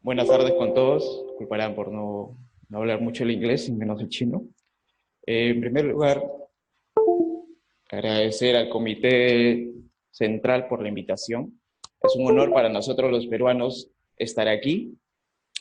Buenas tardes con todos. Disculparán por no hablar mucho el inglés y menos el chino. En primer lugar, agradecer al Comité Central por la invitación. Es un honor para nosotros los peruanos estar aquí,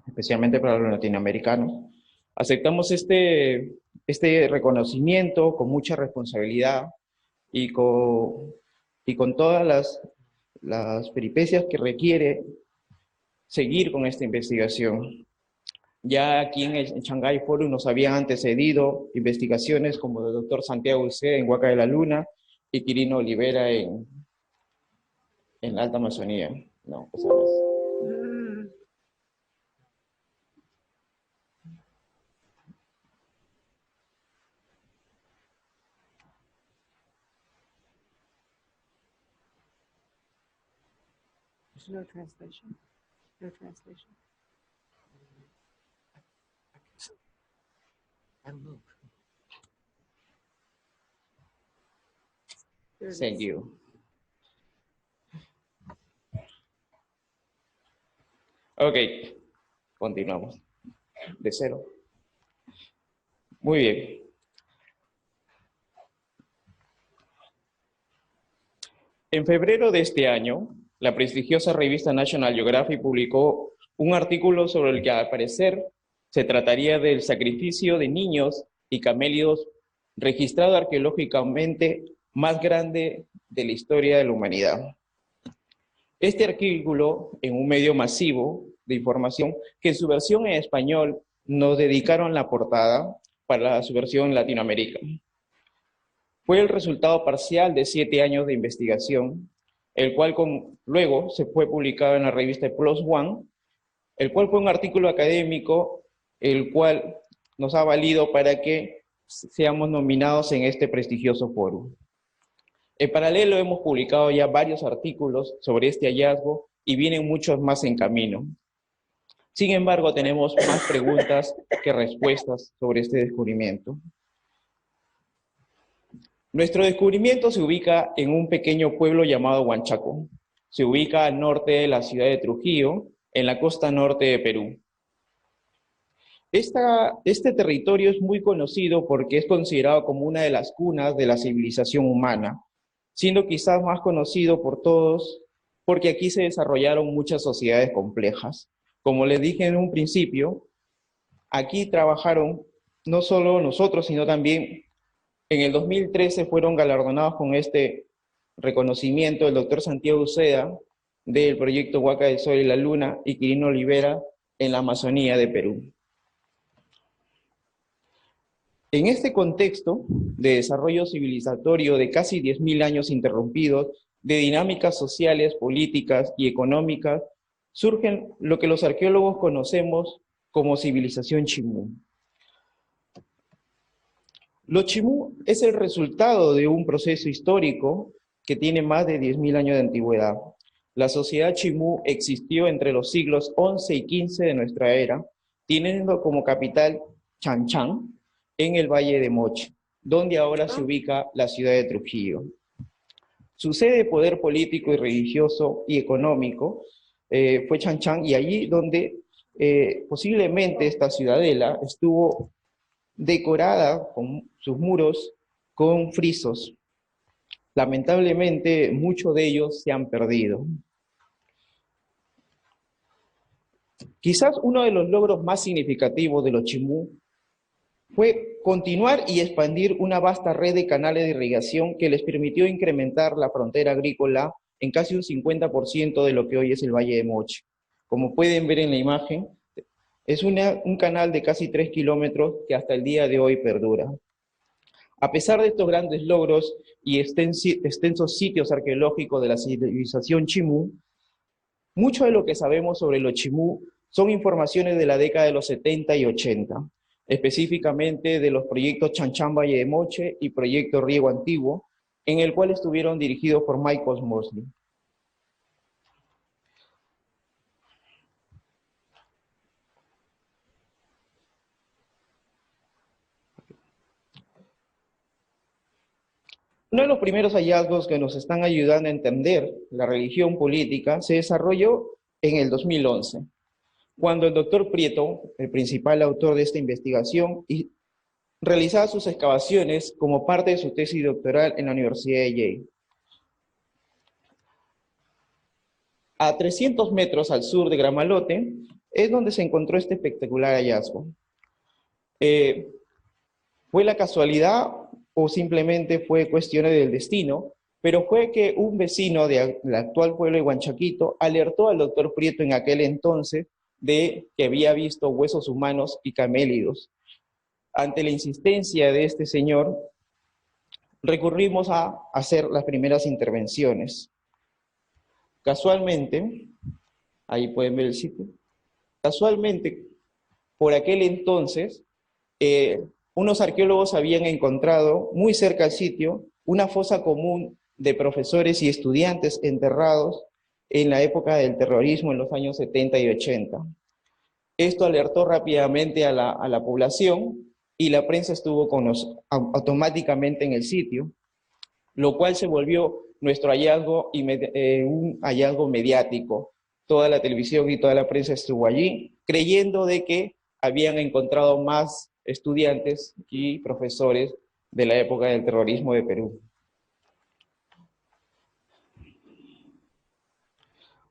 especialmente para los latinoamericanos. Aceptamos este reconocimiento con mucha responsabilidad y con todas las peripecias que requiere seguir con esta investigación. Ya aquí en el Shanghai Forum nos habían antecedido investigaciones como el doctor Santiago Uceda en Huaca de la Luna y Quirino Olivera en la Alta Amazonía. No, pues ahora There's no translation. No translation. And look. There it Thank is. you. Ok, continuamos. De cero. Muy bien. En febrero de este año, la prestigiosa revista National Geographic publicó un artículo sobre el que al parecer se trataría del sacrificio de niños y camélidos registrado arqueológicamente más grande de la historia de la humanidad. Este artículo, en un medio masivo de información, que en su versión en español nos dedicaron la portada para su versión en Latinoamérica. Fue el resultado parcial de 7 años de investigación, el cual luego se fue publicado en la revista PLOS ONE, el cual fue un artículo académico, el cual nos ha valido para que seamos nominados en este prestigioso foro. En paralelo hemos publicado ya varios artículos sobre este hallazgo y vienen muchos más en camino. Sin embargo, tenemos más preguntas que respuestas sobre este descubrimiento. Nuestro descubrimiento se ubica en un pequeño pueblo llamado Huanchaco. Se ubica al norte de la ciudad de Trujillo, en la costa norte de Perú. Este territorio es muy conocido porque es considerado como una de las cunas de la civilización humana, siendo quizás más conocido por todos porque aquí se desarrollaron muchas sociedades complejas. Como les dije en un principio, aquí trabajaron no solo nosotros, sino también en el 2013 fueron galardonados con este reconocimiento el doctor Santiago Uceda del proyecto Huaca del Sol y la Luna y Quirino Olivera en la Amazonía de Perú. En este contexto de desarrollo civilizatorio de casi 10.000 años interrumpidos, de dinámicas sociales, políticas y económicas, surgen lo que los arqueólogos conocemos como civilización chimú. Lo chimú es el resultado de un proceso histórico que tiene más de 10.000 años de antigüedad. La sociedad chimú existió entre los siglos XI y XV de nuestra era, teniendo como capital Chanchán, en el Valle de Moche, donde ahora se ubica la ciudad de Trujillo. Su sede de poder político y religioso y económico fue Chanchán, y allí donde posiblemente esta ciudadela estuvo decorada con sus muros con frisos. Lamentablemente, muchos de ellos se han perdido. Quizás uno de los logros más significativos de los chimú fue continuar y expandir una vasta red de canales de irrigación que les permitió incrementar la frontera agrícola en casi un 50% de lo que hoy es el Valle de Moche. Como pueden ver en la imagen, es un canal de casi 3 kilómetros que hasta el día de hoy perdura. A pesar de estos grandes logros y extensos sitios arqueológicos de la civilización chimú, mucho de lo que sabemos sobre los chimú son informaciones de la década de los 70 y 80, específicamente de los proyectos Chanchán Valle de Moche y Proyecto Riego Antiguo, en el cual estuvieron dirigidos por Michael Mosley. Uno de los primeros hallazgos que nos están ayudando a entender la religión política se desarrolló en el 2011. cuando el doctor Prieto, el principal autor de esta investigación, realizaba sus excavaciones como parte de su tesis doctoral en la Universidad de Yale. A 300 metros al sur de Gramalote es donde se encontró este espectacular hallazgo. ¿Fue la casualidad o simplemente fue cuestiones del destino? Pero fue que un vecino del actual pueblo de Huanchaquito alertó al doctor Prieto en aquel entonces de que había visto huesos humanos y camélidos. Ante la insistencia de este señor, recurrimos a hacer las primeras intervenciones. Casualmente, ahí pueden ver el sitio, casualmente, por aquel entonces, unos arqueólogos habían encontrado muy cerca al sitio una fosa común de profesores y estudiantes enterrados en la época del terrorismo en los años 70 y 80. Esto alertó rápidamente a la población y la prensa estuvo automáticamente en el sitio, lo cual se volvió nuestro hallazgo un hallazgo mediático. Toda la televisión y toda la prensa estuvo allí, creyendo de que habían encontrado más estudiantes y profesores de la época del terrorismo de Perú.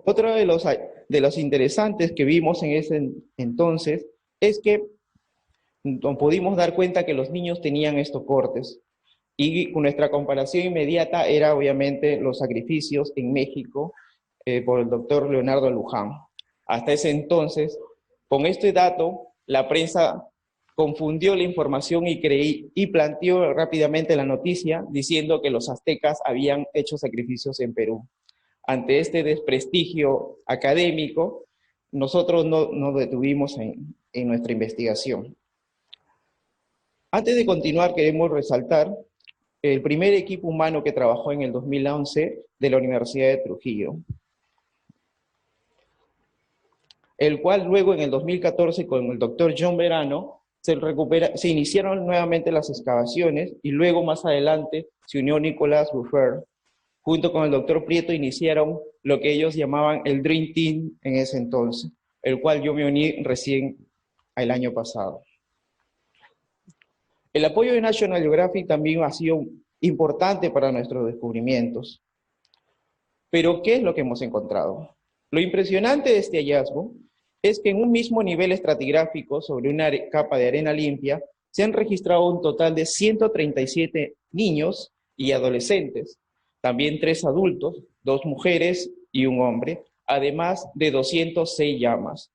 Otro de los interesantes que vimos en ese entonces es que nos pudimos dar cuenta que los niños tenían estos cortes. Y nuestra comparación inmediata era obviamente los sacrificios en México por el doctor Leonardo Luján. Hasta ese entonces, con este dato, la prensa confundió la información y planteó rápidamente la noticia diciendo que los aztecas habían hecho sacrificios en Perú. Ante este desprestigio académico, nosotros no nos detuvimos en nuestra investigación. Antes de continuar, queremos resaltar el primer equipo humano que trabajó en el 2011 de la Universidad de Trujillo, el cual luego en el 2014 con el doctor John Verano se iniciaron nuevamente las excavaciones y luego más adelante se unió Nicolás Buffer. Junto con el doctor Prieto iniciaron lo que ellos llamaban el Dream Team en ese entonces, el cual yo me uní recién el año pasado. El apoyo de National Geographic también ha sido importante para nuestros descubrimientos. Pero, ¿qué es lo que hemos encontrado? Lo impresionante de este hallazgo es que en un mismo nivel estratigráfico sobre una capa de arena limpia se han registrado un total de 137 niños y adolescentes, también 3 adultos, 2 mujeres y un hombre, además de 206 llamas.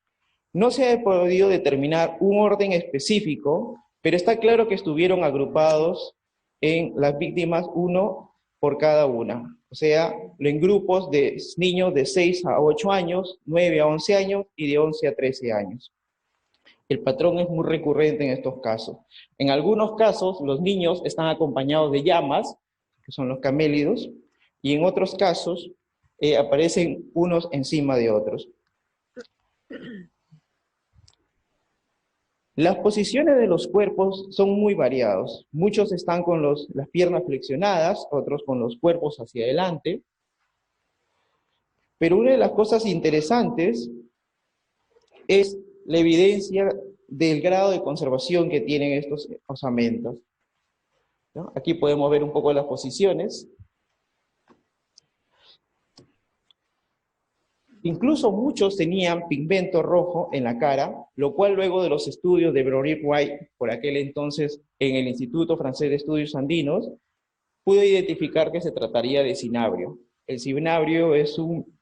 No se ha podido determinar un orden específico, pero está claro que estuvieron agrupados en las víctimas, uno por cada una. O sea, en grupos de niños de 6 a 8 años, 9 a 11 años y de 11 a 13 años. El patrón es muy recurrente en estos casos. En algunos casos, los niños están acompañados de llamas, que son los camélidos, y en otros casos aparecen unos encima de otros. Las posiciones de los cuerpos son muy variados. Muchos están con las piernas flexionadas, otros con los cuerpos hacia adelante. Pero una de las cosas interesantes es la evidencia del grado de conservación que tienen estos osamentos, ¿no? Aquí podemos ver un poco las posiciones. Incluso muchos tenían pigmento rojo en la cara, lo cual luego de los estudios de Brorick White, por aquel entonces en el Instituto Francés de Estudios Andinos, pudo identificar que se trataría de cinabrio. El cinabrio es un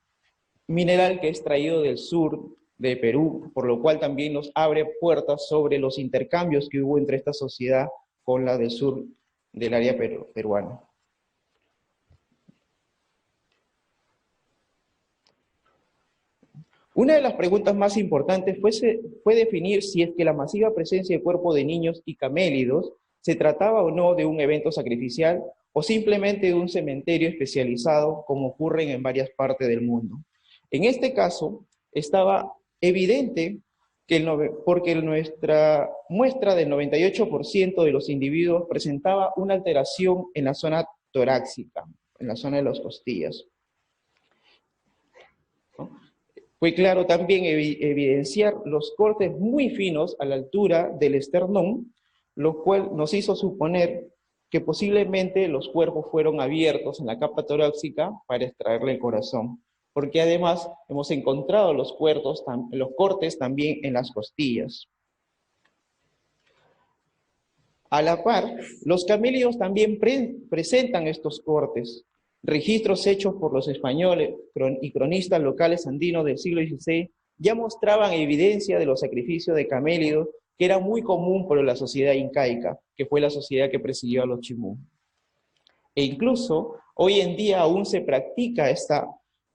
mineral que es traído del sur de Perú, por lo cual también nos abre puertas sobre los intercambios que hubo entre esta sociedad con la del sur del área peruana. Una de las preguntas más importantes fue definir si es que la masiva presencia de cuerpos de niños y camélidos se trataba o no de un evento sacrificial o simplemente de un cementerio especializado como ocurre en varias partes del mundo. En este caso, estaba evidente que porque nuestra muestra del 98% de los individuos presentaba una alteración en la zona torácica, en la zona de las costillas. Fue claro también evidenciar los cortes muy finos a la altura del esternón, lo cual nos hizo suponer que posiblemente los cuerpos fueron abiertos en la capa torácica para extraerle el corazón, porque además hemos encontrado los cortes también en las costillas. A la par, los camélidos también presentan estos cortes. Registros hechos por los españoles y cronistas locales andinos del siglo XVI ya mostraban evidencia de los sacrificios de camélidos, que era muy común por la sociedad incaica, que fue la sociedad que presidió a los chimú. E incluso hoy en día aún se practica esta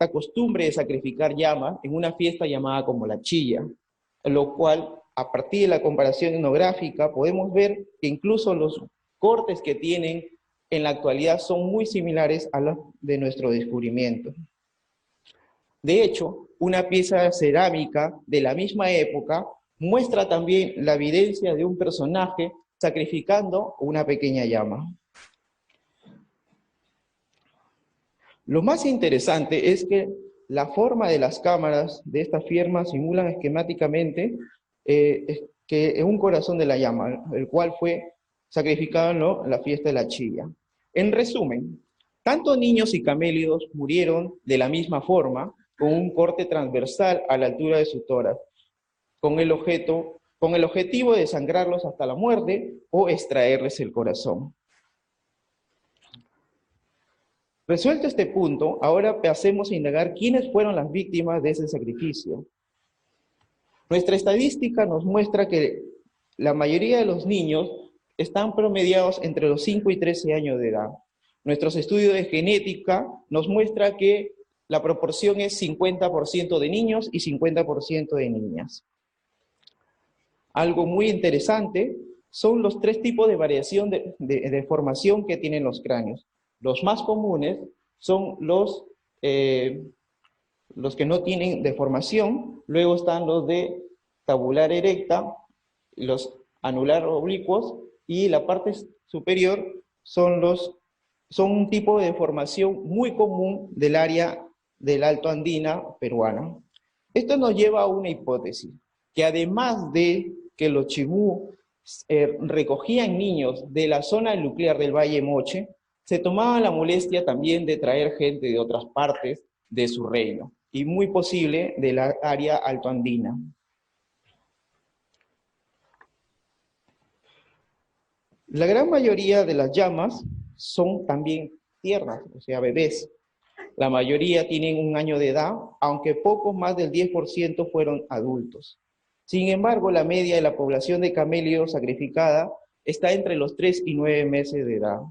costumbre de sacrificar llamas en una fiesta llamada como la chilla, lo cual, a partir de la comparación etnográfica, podemos ver que incluso los cortes que tienen en la actualidad son muy similares a los de nuestro descubrimiento. De hecho, una pieza cerámica de la misma época muestra también la evidencia de un personaje sacrificando una pequeña llama. Lo más interesante es que la forma de las cámaras de esta firma simulan esquemáticamente que es un corazón de la llama, el cual fue sacrificado en la fiesta de la chilla. En resumen, tanto niños y camélidos murieron de la misma forma, con un corte transversal a la altura de su tórax, con el objetivo de desangrarlos hasta la muerte o extraerles el corazón. Resuelto este punto, ahora pasemos a indagar quiénes fueron las víctimas de ese sacrificio. Nuestra estadística nos muestra que la mayoría de los niños están promediados entre los 5 y 13 años de edad. Nuestros estudios de genética nos muestra que la proporción es 50% de niños y 50% de niñas. Algo muy interesante son los 3 tipos de variación de formación que tienen los cráneos. Los más comunes son los que no tienen deformación, luego están los de tabular erecta, los anular oblicuos, y la parte superior son un tipo de deformación muy común del área del Alto Andina peruana. Esto nos lleva a una hipótesis, que además de que los chimú recogían niños de la zona nuclear del Valle Moche, se tomaban la molestia también de traer gente de otras partes de su reino, y muy posible de la área altoandina. La gran mayoría de las llamas son también tiernas, o sea, bebés. La mayoría tienen 1 año de edad, aunque poco más del 10% fueron adultos. Sin embargo, la media de la población de camélidos sacrificada está entre los 3 y 9 meses de edad,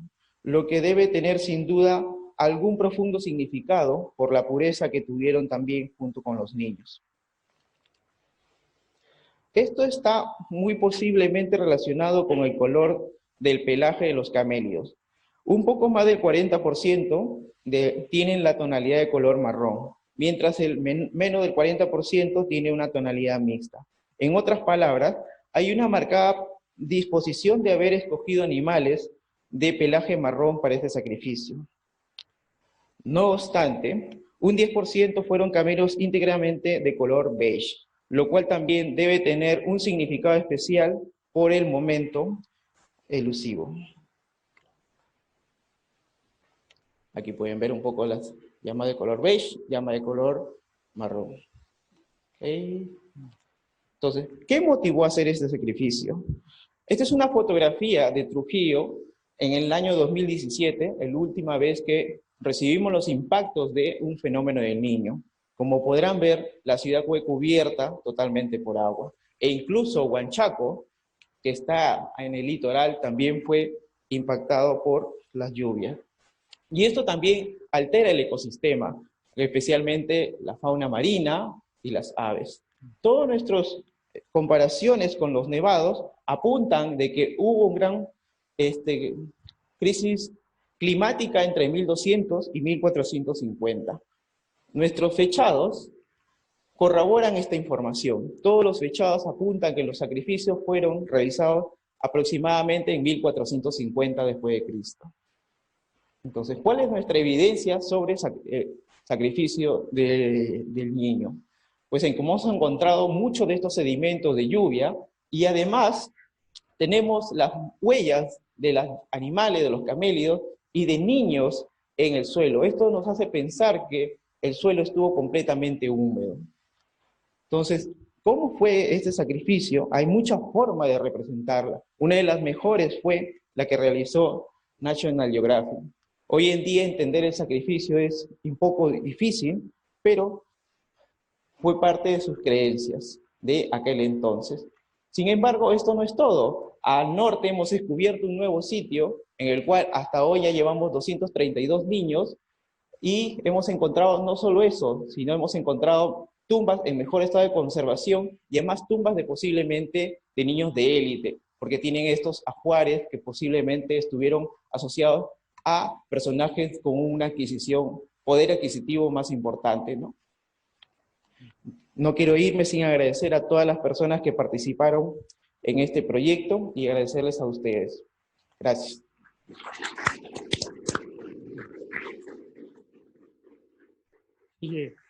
lo que debe tener sin duda algún profundo significado por la pureza que tuvieron también junto con los niños. Esto está muy posiblemente relacionado con el color del pelaje de los camélidos. Un poco más del 40% tienen la tonalidad de color marrón, mientras menos del 40% tiene una tonalidad mixta. En otras palabras, hay una marcada disposición de haber escogido animales de pelaje marrón para este sacrificio. No obstante, un 10% fueron camelos íntegramente de color beige, lo cual también debe tener un significado especial por el momento elusivo. Aquí pueden ver un poco las llamas de color beige, llama de color marrón. Okay. Entonces, ¿qué motivó a hacer este sacrificio? Esta es una fotografía de Trujillo en el año 2017, la última vez que recibimos los impactos de un fenómeno del Niño. Como podrán ver, la ciudad fue cubierta totalmente por agua. E incluso Huanchaco, que está en el litoral, también fue impactado por las lluvias. Y esto también altera el ecosistema, especialmente la fauna marina y las aves. Todas nuestras comparaciones con los nevados apuntan de que hubo una gran crisis climática entre 1200 y 1450. Nuestros fechados corroboran esta información. Todos los fechados apuntan que los sacrificios fueron realizados aproximadamente en 1450 después de Cristo. Entonces, ¿cuál es nuestra evidencia sobre el sacrificio del niño? pues hemos encontrado muchos de estos sedimentos de lluvia y además tenemos las huellas de los animales, de los camélidos y de niños en el suelo. Esto nos hace pensar que el suelo estuvo completamente húmedo. Entonces, ¿cómo fue este sacrificio? Hay muchas formas de representarla. Una de las mejores fue la que realizó National Geographic. Hoy en día entender el sacrificio es un poco difícil, pero fue parte de sus creencias de aquel entonces. Sin embargo, esto no es todo. Al norte hemos descubierto un nuevo sitio en el cual hasta hoy ya llevamos 232 niños y hemos encontrado no solo eso, sino hemos encontrado tumbas en mejor estado de conservación y además tumbas de posiblemente de niños de élite, porque tienen estos ajuares que posiblemente estuvieron asociados a personajes con una adquisición, poder adquisitivo más importante, ¿no? No quiero irme sin agradecer a todas las personas que participaron en este proyecto y agradecerles a ustedes. Gracias. Yeah.